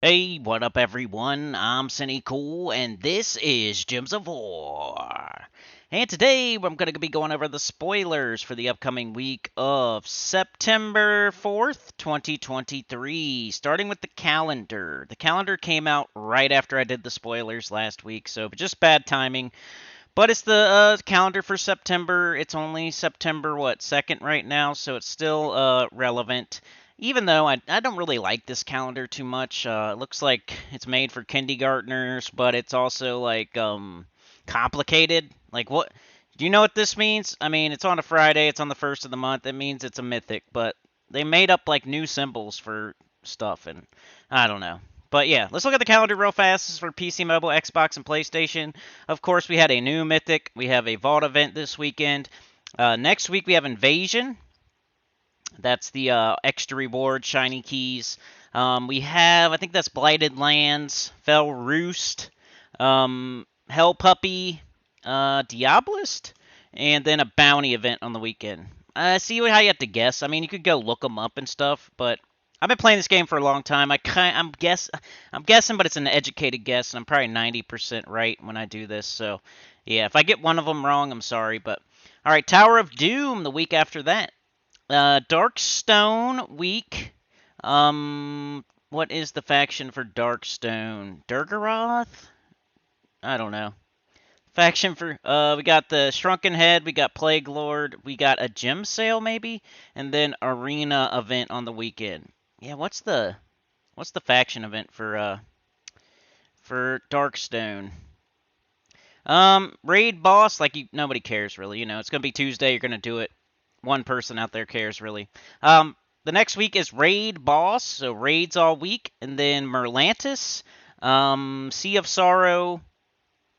Hey, what up, everyone? I'm Sinnycool, and this is Gems of War. And today, I'm going to be going over the spoilers for the upcoming week of September 4th, 2023. Starting with the calendar. The calendar came out right after I did the spoilers last week, so just bad timing. But it's the calendar for September. It's only September, 2nd right now, so it's still relevant. Even though I don't really like this calendar too much. It looks like it's made for kindergartners, but it's also like complicated. Like, what? Do you know what this means? I mean, it's on a Friday. It's on the first of the month. It means it's a mythic, but they made up like new symbols for stuff, and I don't know. But yeah, let's look at the calendar real fast. This is for PC, mobile, Xbox, and PlayStation. Of course, we had a new mythic. We have a vault event this weekend. Next week we have Invasion. That's the extra reward, shiny keys. We have, I think that's Blighted Lands, Fell Roost, Hell Puppy, Diabolist, and then a bounty event on the weekend. See how you have to guess. I mean, you could go look them up and stuff, but I've been playing this game for a long time. I'm guessing, but it's an educated guess, and I'm probably 90% right when I do this. So, yeah, if I get one of them wrong, I'm sorry. But all right, Tower of Doom the week after that. Darkstone week. What is the faction for Darkstone? Durgaroth? I don't know. Faction for we got the Shrunken Head, we got Plague Lord, we got a gem sale maybe, and then arena event on the weekend. Yeah, what's the faction event for Darkstone? Raid boss, like nobody cares really. It's gonna be Tuesday. You're gonna do it. One person out there cares really. The next week is raid boss, so raids all week, and then Merlantis, Sea of Sorrow.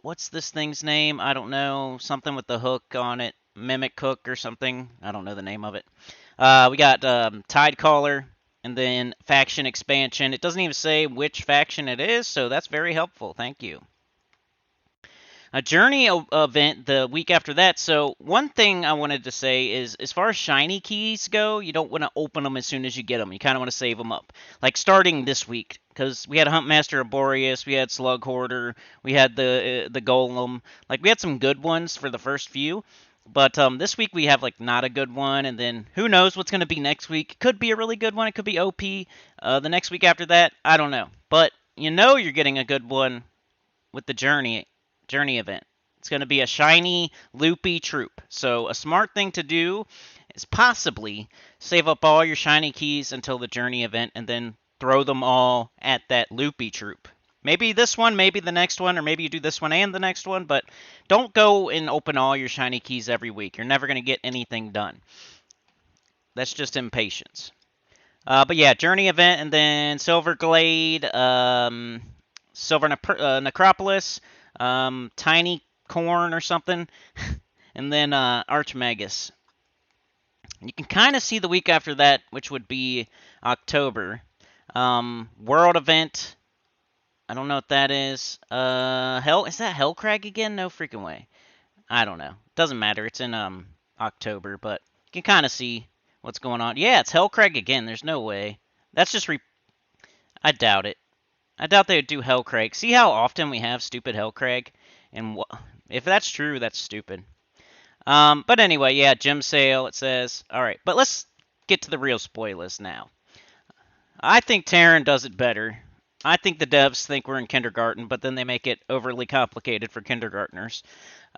What's this thing's name? I don't know. Something with the hook on it, Mimic Hook or something. I don't know the name of it. We got Tidecaller, and then faction expansion. It doesn't even say which faction it is, so that's very helpful. Thank you. A journey event the week after that. So one thing I wanted to say is, as far as shiny keys go, you don't want to open them as soon as you get them. You kind of want to save them up. Like starting this week, because we had Huntmaster Arboreus, we had Slug Hoarder, we had the Golem. Like we had some good ones for the first few. But this week we have like not a good one, and then who knows what's going to be next week? It could be a really good one. It could be OP. The next week after that, I don't know. But you're getting a good one with the journey event. It's going to be a shiny, loopy troop. So a smart thing to do is possibly save up all your shiny keys until the journey event and then throw them all at that loopy troop. Maybe this one, maybe the next one, or maybe you do this one and the next one, but don't go and open all your shiny keys every week. You're never going to get anything done. That's just impatience. But yeah, journey event and then Silver Glade, Silver Necropolis, Tiny Corn or something, and then Archmagus. You can kind of see the week after that, which would be October. World event. I don't know what that is. Is that Hellcrag again? No freaking way. I don't know. Doesn't matter. It's in October, but you can kind of see what's going on. Yeah, it's Hellcrag again. There's no way. That's just I doubt it. I doubt they would do Hellcrag. See how often we have stupid Hellcrag? And if that's true, that's stupid. But anyway, yeah, gem sale, it says. All right, but let's get to the real spoilers now. I think Terran does it better. I think the devs think we're in kindergarten, but then they make it overly complicated for kindergartners.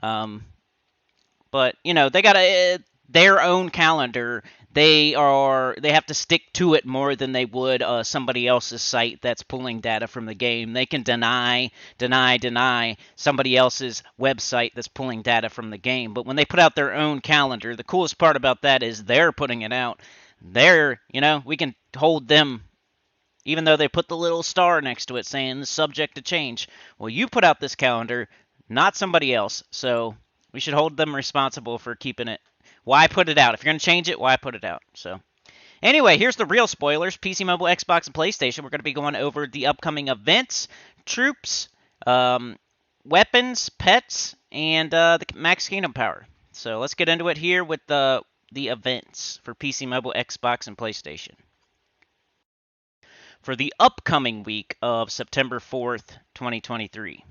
But they got their own calendar. They have to stick to it more than they would somebody else's site that's pulling data from the game. They can deny somebody else's website that's pulling data from the game. But when they put out their own calendar, the coolest part about that is they're putting it out. We can hold them, even though they put the little star next to it saying subject to change. Well, you put out this calendar, not somebody else. So we should hold them responsible for keeping it. Why put it out? If you're going to change it, why put it out? So, anyway, here's the real spoilers. PC, mobile, Xbox, and PlayStation. We're going to be going over the upcoming events, troops, weapons, pets, and the max kingdom power. So, let's get into it here with the events for PC, mobile, Xbox, and PlayStation. for the upcoming week of September 4th, 2023.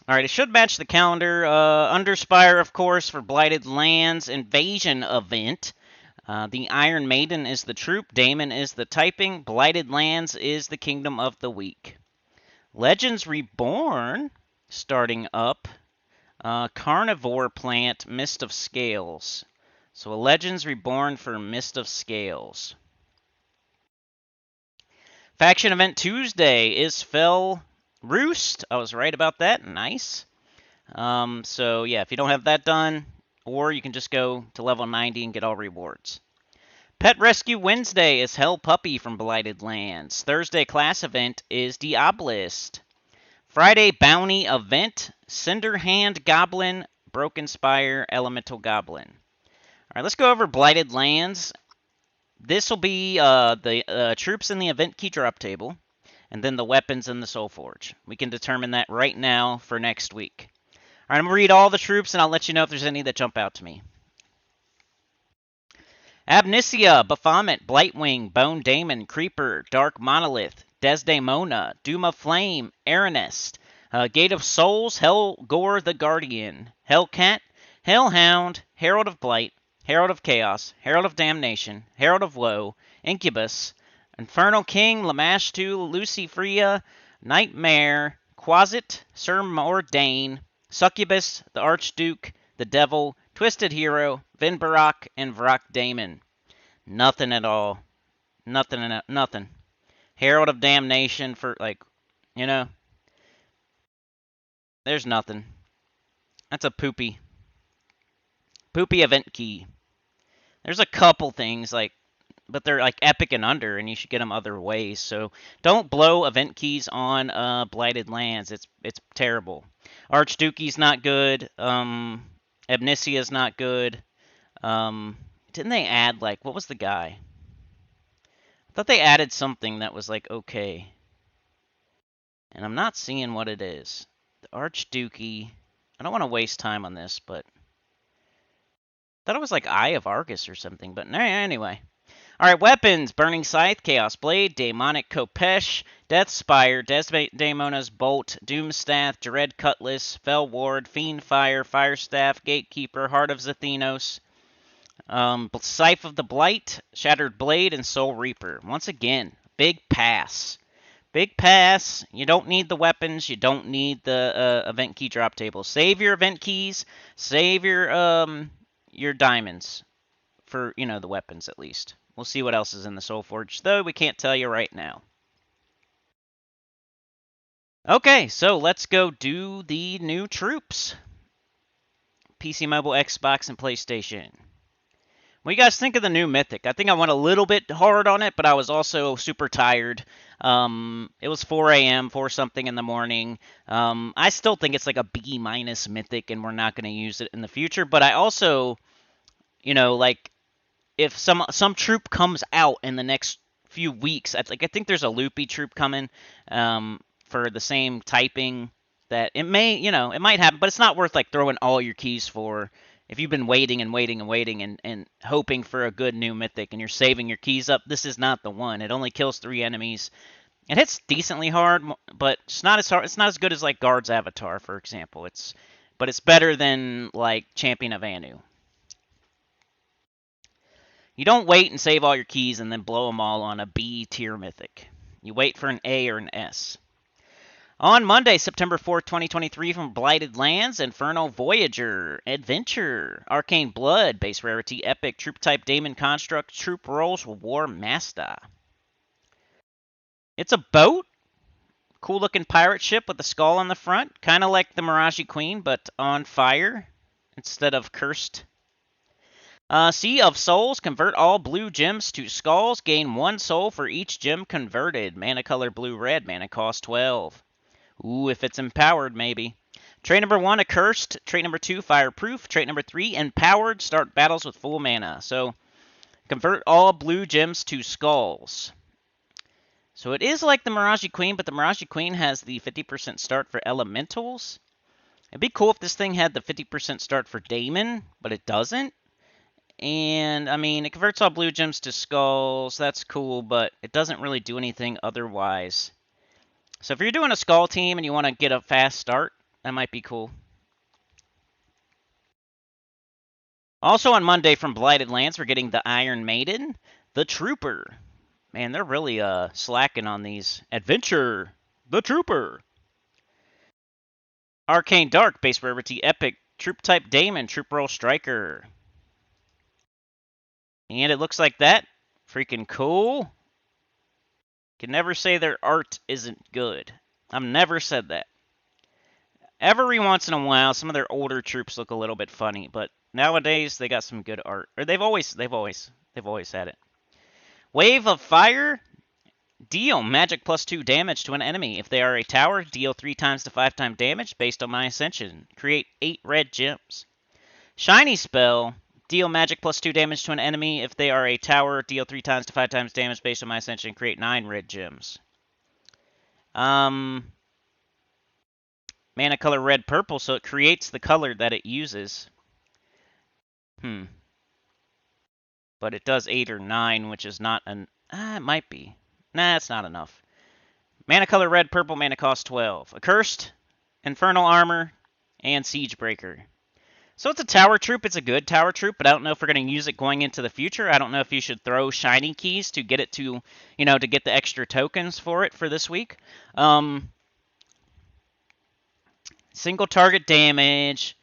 All right, it should match the calendar. Underspire, of course, for Blighted Lands Invasion event. The Iron Maiden is the troop. Daemon is the typing. Blighted Lands is the Kingdom of the Week. Legends Reborn starting up. Carnivore plant, Mist of Scales. So a Legends Reborn for Mist of Scales. Faction event Tuesday is Fell Roost. I was right about that. Nice. So yeah, if you don't have that done, or you can just go to level 90 and get all rewards. Pet Rescue Wednesday is Hell Puppy from Blighted Lands. Thursday class event is Diabolist. Friday bounty event, Cinder Hand Goblin, Broken Spire, Elemental Goblin. All right, let's go over Blighted Lands. This will be the troops in the event key drop table, and then the weapons in the soulforge. We can determine that right now for next week. All right, I'm going to read all the troops, and I'll let you know if there's any that jump out to me. Abnicia, Baphomet, Blightwing, Bone Daemon, Creeper, Dark Monolith, Desdemona, Doom of Flame, Aranest, Gate of Souls, Helgor the Guardian, Hellcat, Hellhound, Herald of Blight, Herald of Chaos, Herald of Damnation, Herald of Woe, Incubus, Infernal King, Lamashtu, Lucifria, Nightmare, Quasit, Sir Mordain, Succubus, the Archduke, the Devil, Twisted Hero, Vinbarak, and Vrak Daemon. Nothing at all. Nothing. Herald of Damnation for, like, you know. There's nothing. That's a poopy event key. There's a couple things, like, but they're, like, epic and under, and you should get them other ways. So don't blow event keys on Blighted Lands. It's terrible. Archdukey's not good. Abnicia's not good. Didn't they add, like, what was the guy? I thought they added something that was, like, okay. And I'm not seeing what it is. The Archdukey. I don't want to waste time on this, but I thought it was, like, Eye of Argus or something. But anyway. All right, weapons. Burning Scythe, Chaos Blade, Daemonic Kopesh, Death Spire, Desdemona's Bolt, Doomstaff, Dread Cutlass, Fell Ward, Fiend Fire, Fire Staff, Gatekeeper, Heart of Zathenos, Scythe of the Blight, Shattered Blade, and Soul Reaper. Once again, big pass. Big pass. You don't need the weapons. You don't need the event key drop table. Save your event keys. Save your diamonds for, you know, the weapons at least. We'll see what else is in the soulforge, though we can't tell you right now. Okay, so let's go do the new troops. PC, mobile, Xbox, and PlayStation. What do you guys think of the new Mythic? I think I went a little bit hard on it, but I was also super tired. It was 4 a.m., 4 something in the morning. I still think it's like a B- Mythic, and we're not going to use it in the future. But I also, you know, like, if some troop comes out in the next few weeks, I think there's a loopy troop coming for the same typing that it may, you know, it might happen, but it's not worth, like, throwing all your keys for. If you've been waiting and hoping for a good new Mythic and you're saving your keys up, this is not the one. It only kills 3 enemies. It hits decently hard, but it's not as hard. It's not as good as, like, Guard's Avatar, for example. But it's better than, like, Champion of Anu. You don't wait and save all your keys and then blow them all on a B tier Mythic. You wait for an A or an S. On Monday, September 4th, 2023, from Blighted Lands, Infernal Voyager, Adventure, Arcane Blood, Base Rarity, Epic, Troop Type, Daemon Construct, Troop Rolls, War Master. It's a boat. Cool looking pirate ship with a skull on the front. Kind of like the Mirage Queen, but on fire instead of cursed. Sea of Souls, convert all blue gems to skulls. Gain 1 soul for each gem converted. Mana color blue-red. Mana cost 12. Ooh, if it's empowered, maybe. Trait number 1, accursed. Trait number 2, fireproof. Trait number 3, empowered. Start battles with full mana. So, convert all blue gems to skulls. So it is like the Mirage Queen, but the Mirage Queen has the 50% start for elementals. It'd be cool if this thing had the 50% start for Daemon, but it doesn't. And, I mean, it converts all blue gems to skulls. That's cool, but it doesn't really do anything otherwise. So if you're doing a skull team and you want to get a fast start, that might be cool. Also on Monday from Blighted Lands, we're getting the Iron Maiden, the Trooper. Man, they're really slacking on these. Adventure, the Trooper. Arcane Dark, base rarity epic, troop type Daemon, troop roll striker. And it looks like that. Freaking cool. Can never say their art isn't good. I've never said that. Every once in a while, some of their older troops look a little bit funny, but nowadays they got some good art. Or they've always had it. Wave of Fire. Deal magic +2 damage to an enemy. If they are a tower, deal 3 times to 5 times damage based on my ascension. Create 8 red gems. Shiny spell. Deal magic +2 damage to an enemy. If they are a tower, deal 3 times to 5 times damage based on my ascension. Create 9 red gems. Mana color red purple, so it creates the color that it uses. But it does 8 or 9, which is not an... it might be. Nah, it's not enough. Mana color red purple, mana cost 12. Accursed, Infernal Armor, and Siege Breaker. So it's a tower troop. It's a good tower troop, but I don't know if we're going to use it going into the future. I don't know if you should throw shiny keys to get it to, to get the extra tokens for it for this week. Single target damage.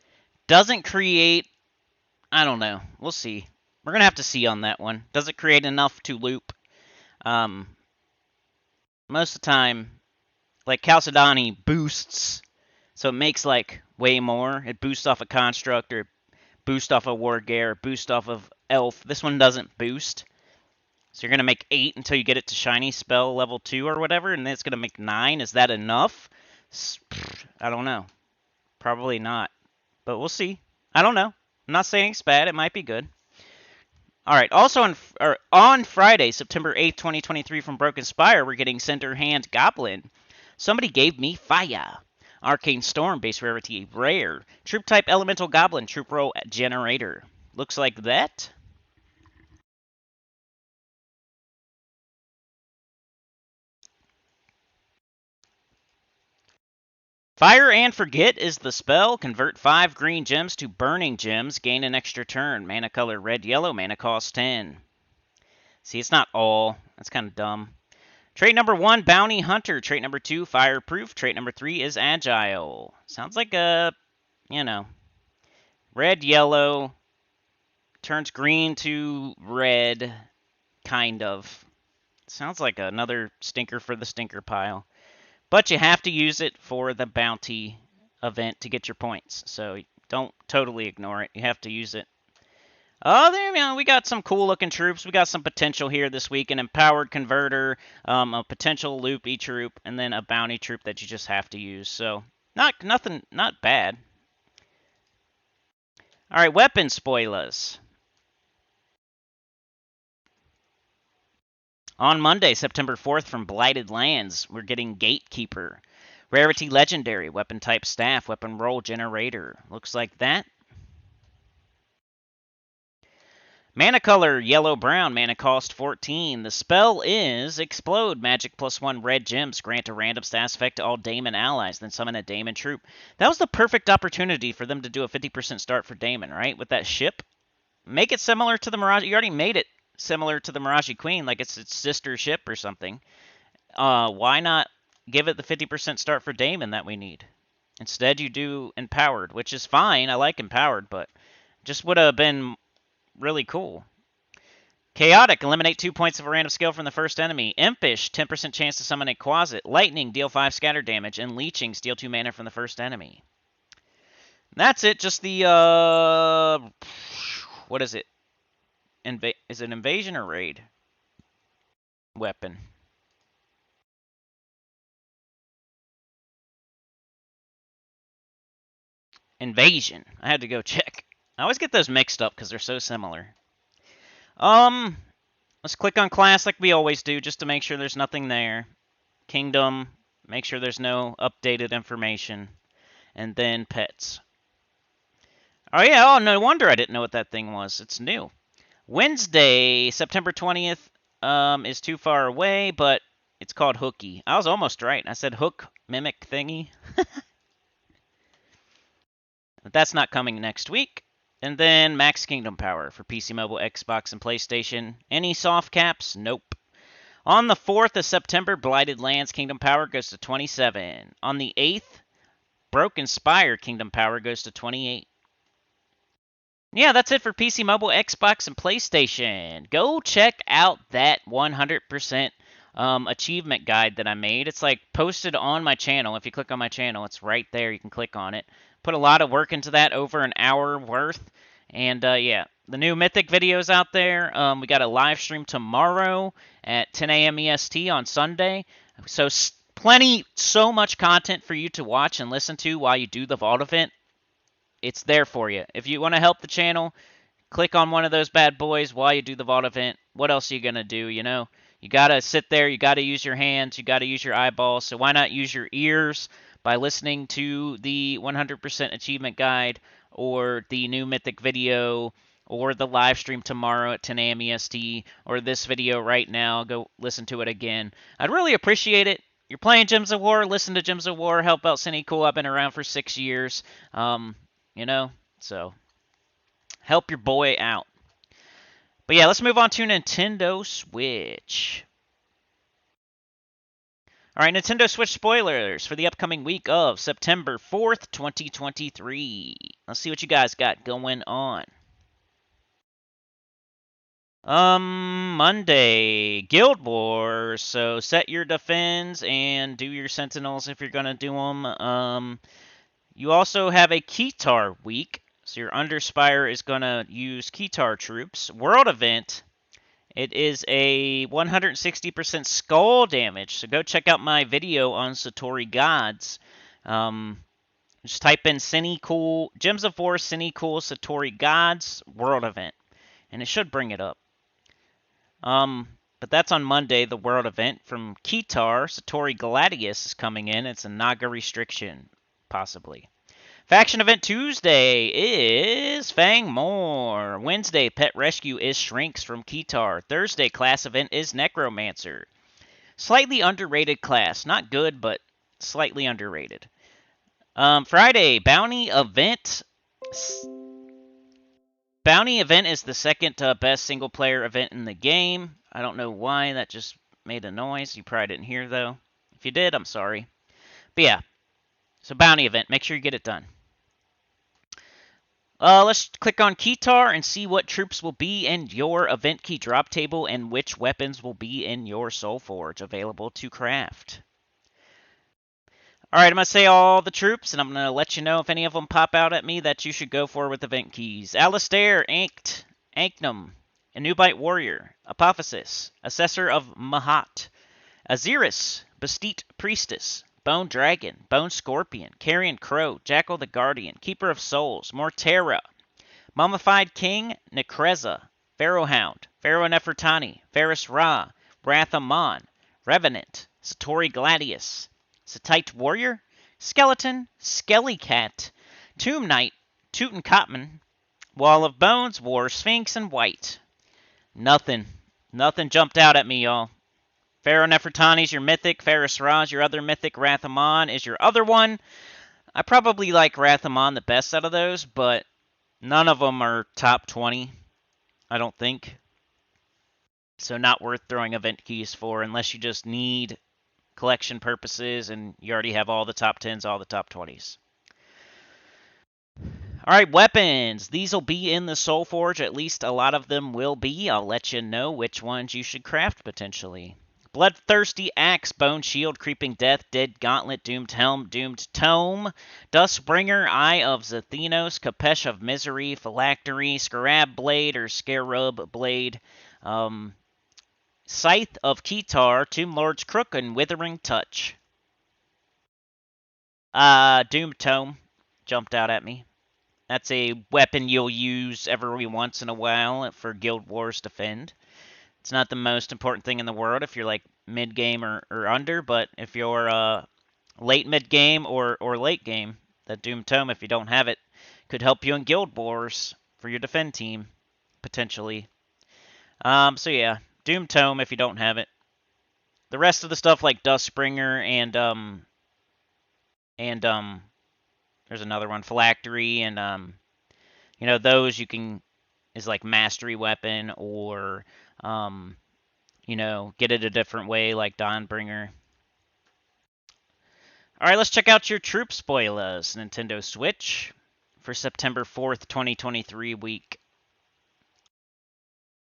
Doesn't create... I don't know. We'll see. We're going to have to see on that one. Does it create enough to loop? Most of the time, like Chalcedony boosts, so it makes like way more. It boosts off a construct, or boost off a wargear, or boost off of elf. This one doesn't boost, so you're gonna make 8 until you get it to shiny spell level 2 or whatever, and then it's gonna make 9. Is that enough? I don't know. Probably not, but we'll see. I don't know. I'm not saying it's bad. It might be good. All right, also on Friday, September 8th, 2023, from Broken Spire, we're getting Center Hand Goblin. Somebody gave me fire. Arcane Storm, base rarity rare. Troop type Elemental Goblin, troop roll generator. Looks like that. Fire and Forget is the spell. Convert 5 green gems to burning gems. Gain an extra turn. Mana color red, yellow. Mana cost 10. See, it's not all. That's kind of dumb. Trait number 1, Bounty Hunter. Trait number 2, Fireproof. Trait number 3 is Agile. Sounds like a, red, yellow. Turns green to red, kind of. Sounds like another stinker for the stinker pile. But you have to use it for the bounty event to get your points. So don't totally ignore it. You have to use it. We got some cool looking troops. We got some potential here this week. An empowered converter, a potential loopy troop, and then a bounty troop that you just have to use. So not bad. All right, weapon spoilers. On Monday, September 4th, from Blighted Lands, we're getting Gatekeeper. Rarity Legendary, weapon type Staff, weapon roll generator. Looks like that. Mana color, yellow-brown, mana cost 14. The spell is Explode, magic +1 red gems. Grant a random status effect to all Daemon allies, then summon a Daemon troop. That was the perfect opportunity for them to do a 50% start for Daemon, right? With that ship. Make it similar to the Mirage. You already made it similar to the Mirage Queen, like it's its sister ship or something. Why not give it the 50% start for Daemon that we need? Instead, you do Empowered, which is fine. I like Empowered, but just would have been really cool. Chaotic, eliminate 2 points of a random skill from the first enemy. Impish, 10% chance to summon a Quasit. Lightning, deal 5 scatter damage. And Leeching, steal 2 mana from the first enemy. That's it, just the, what is it? Is it invasion or raid? Weapon. Invasion. I had to go check. I always get those mixed up because they're so similar. Let's click on class like we always do, just to make sure there's nothing there. Kingdom. Make sure there's no updated information. And then pets. Oh yeah, no wonder I didn't know what that thing was. It's new. Wednesday, September 20th, is too far away, but it's called Hooky. I was almost right. I said hook mimic thingy. But that's not coming next week. And then Max Kingdom Power for PC Mobile, Xbox, and PlayStation. Any soft caps? Nope. On the 4th of September, Blighted Lands Kingdom Power goes to 27. On the 8th, Broken Spire Kingdom Power goes to 28. Yeah, that's it for PC Mobile, Xbox, and PlayStation. Go check out that 100% achievement guide that I made. It's like posted on my channel. If you click on my channel, it's right there. You can click on it. Put a lot of work into that, over an hour worth. And yeah, the new Mythic videos out there. We got a live stream tomorrow at 10 a.m. EST on Sunday. So so much content for you to watch and listen to while you do the Vault event. It's there for you. If you want to help the channel, click on one of those bad boys while you do the Vault event. What else are you going to do, you know? You got to sit there. You got to use your hands. You got to use your eyeballs. So why not use your ears by listening to the 100% achievement guide or the new Mythic video or the live stream tomorrow at 10 a.m. EST or this video right now. Go listen to it again. I'd really appreciate it. You're playing Gems of War, listen to Gems of War, help out Sinnycool. I've been around for 6 years. You know, so help your boy out. But yeah, let's move on to Nintendo Switch. All right, Nintendo Switch spoilers for the upcoming week of September 4th, 2023. Let's see what you guys got going on. Monday, Guild Wars. So set your defense and do your sentinels if you're gonna do them. You also have a Keytar week. So your underspire is going to use Keytar troops. World event, it is a 160% skull damage. So go check out my video on Satori Gods. Just type in Sinnycool, Gems of War, Sinnycool, Satori Gods, World event. And it should bring it up. But that's on Monday, the World event. From Keytar, Satori Gladius is coming in. It's a Naga restriction, possibly. Faction event Tuesday is Fangmore. Wednesday, Pet Rescue is Shrinks from Keytar. Thursday, class event is Necromancer. Slightly underrated class. Not good, but slightly underrated. Friday, Bounty event. Bounty event is the second best single-player event in the game. I don't know why. That just made a noise. You probably didn't hear, though. If you did, I'm sorry. But yeah. So Bounty event. Make sure you get it done. Let's click on Keytar and see what troops will be in your event key drop table and which weapons will be in your soulforge available to craft. Alright, I'm going to say all the troops, and I'm going to let you know if any of them pop out at me that you should go for with event keys. Alistair, Anked, Anknum, Anubite Warrior, Apophysis, Assessor of Mahat, Aziris, Bastite Priestess, Bone Dragon, Bone Scorpion, Carrion Crow, Jackal the Guardian, Keeper of Souls, Mortera, Mummified King, Necreza, Pharaoh Hound, Pharaoh Nefertani, Ferris Ra, Wrath Amon, Revenant, Satori Gladius, Satite Warrior, Skeleton, Skellycat, Tomb Knight, Tutankhamun, Wall of Bones, War Sphinx, and White. Nothing jumped out at me, y'all. Pharaoh Nefertani is your mythic. Ferris Ra is your other mythic. Wrath Amon is your other one. I probably like Wrath Amon the best out of those, but none of them are top 20, I don't think. So not worth throwing event keys for unless you just need collection purposes and you already have all the top 10s, all the top 20s. Alright, weapons. These will be in the soulforge. At least a lot of them will be. I'll let you know which ones you should craft potentially. Bloodthirsty Axe, Bone Shield, Creeping Death, Dead Gauntlet, Doomed Helm, Doomed Tome, Duskbringer, Eye of Zathenos, Capesh of Misery, Phylactery, Scarab Blade or Scarab Blade, Scythe of Keytar, Tomb Lord's Crook, and Withering Touch. Doomed Tome jumped out at me. That's a weapon you'll use every once in a while for Guild Wars Defend. It's not the most important thing in the world if you're like mid-game or under, but if you're late mid-game or late game, that Doom Tome, if you don't have it, could help you in Guild Wars for your defend team, potentially. So yeah, Doom Tome if you don't have it. The rest of the stuff like Dustbringer and there's another one, Phylactery, and those you can is like Mastery Weapon or get it a different way like Dawnbringer. All right, let's check out your troop spoilers, Nintendo Switch, for September 4th, 2023 week.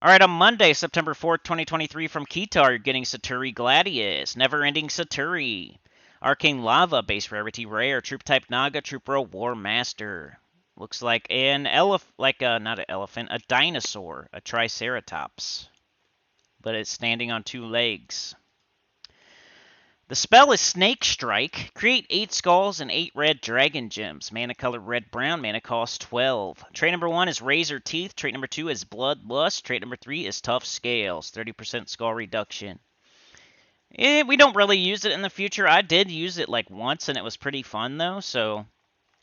All right, on Monday, September 4th, 2023, from Kitar, you're getting Saturi Gladius, Never Ending Saturi, Arcane Lava, base rarity rare, Troop Type Naga, Troop Row War Master. Looks like an not an elephant, a dinosaur, a Triceratops, but it's standing on two legs. The spell is Snake Strike. Create 8 skulls and 8 red dragon gems. Mana color red-brown. Mana cost 12. Trait number 1 is Razor Teeth. Trait number 2 is Bloodlust. Trait number 3 is Tough Scales. 30% skull reduction. We don't really use it in the future. I did use it like once and it was pretty fun though, so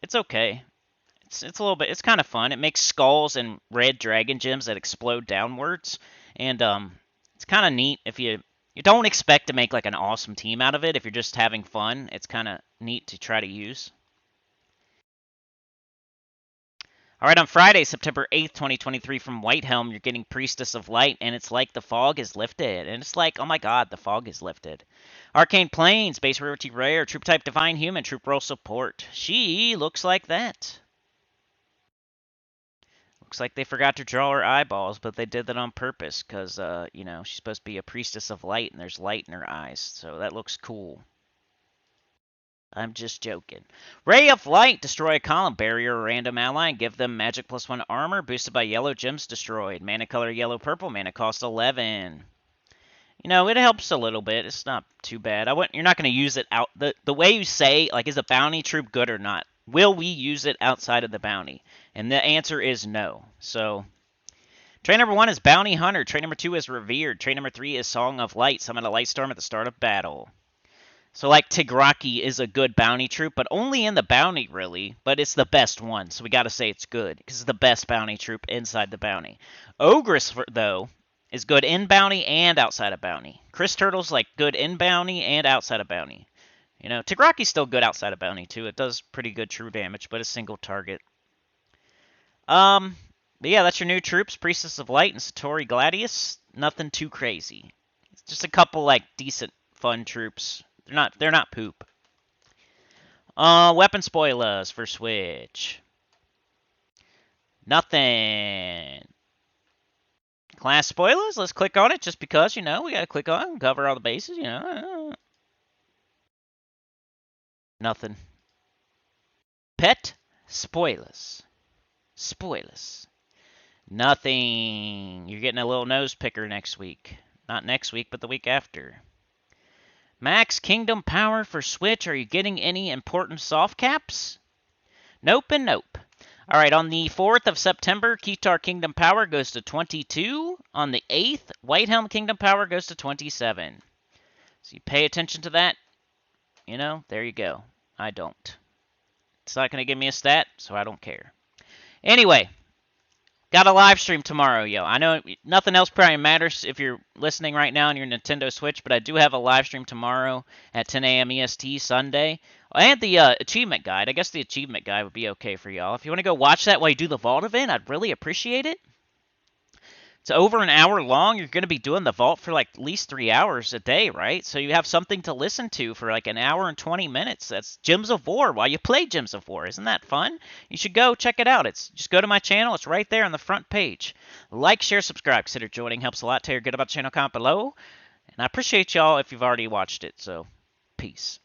it's okay. It's a little bit, it's kind of fun. It makes skulls and red dragon gems that explode downwards, and it's kind of neat if you don't expect to make like an awesome team out of it. If you're just having fun, it's kind of neat to try to use. All right, on Friday, September 8th, 2023, from Whitehelm, you're getting Priestess of Light, and it's like the fog is lifted. And it's like, oh my god, the fog is lifted. Arcane Plains, base rarity rare, troop type Divine Human, troop role support. She looks like that. Looks like they forgot to draw her eyeballs, but they did that on purpose because, she's supposed to be a Priestess of Light, and there's light in her eyes, so that looks cool. I'm just joking. Ray of Light. Destroy a column barrier or random ally and give them magic +1 armor. Boosted by yellow gems destroyed. Mana color yellow-purple. Mana cost 11. It helps a little bit. It's not too bad. You're not going to use it out. The way you say, like, is a bounty troop good or not? Will we use it outside of the bounty? And the answer is no. So, trait number 1 is Bounty Hunter. Trait number 2 is Revered. Trait number 3 is Song of Light. Summon a light storm at the start of battle. So, like, Tigraki is a good bounty troop, but only in the bounty, really. But it's the best one, so we gotta say it's good, because it's the best bounty troop inside the bounty. Ogress, though, is good in bounty and outside of bounty. Chris Turtle's, like, good in bounty and outside of bounty. Tigraki's still good outside of bounty, too. It does pretty good true damage, but a single target. But yeah, that's your new troops, Priestess of Light and Satori Gladius. Nothing too crazy. It's just a couple, like, decent, fun troops. They're not poop. Weapon spoilers for Switch. Nothing. Class spoilers, let's click on it just because, we gotta click on it and cover all the bases, Nothing. Pet spoilers. Spoilers. Nothing. You're getting a little nose picker next week. Not next week, but the week after. Max Kingdom Power for Switch. Are you getting any important soft caps? Nope and nope. All right, on the 4th of September, Kitar Kingdom Power goes to 22. On the 8th, Whitehelm Kingdom Power goes to 27. So you pay attention to that. There you go. I don't. It's not going to give me a stat, so I don't care. Anyway, got a live stream tomorrow, yo. I know nothing else probably matters if you're listening right now on your Nintendo Switch, but I do have a live stream tomorrow at 10 a.m. EST Sunday. And the achievement guide. I guess the achievement guide would be okay for y'all. If you want to go watch that while you do the vault event, I'd really appreciate it. It's over an hour long. You're going to be doing the vault for like at least 3 hours a day, right? So you have something to listen to for like an hour and 20 minutes. That's Gems of War while you play Gems of War. Isn't that fun? You should go check it out. Just go to my channel. It's right there on the front page. Like, share, subscribe. Consider joining. Helps a lot. Tell your good about the channel, comment below. And I appreciate y'all if you've already watched it. So, peace.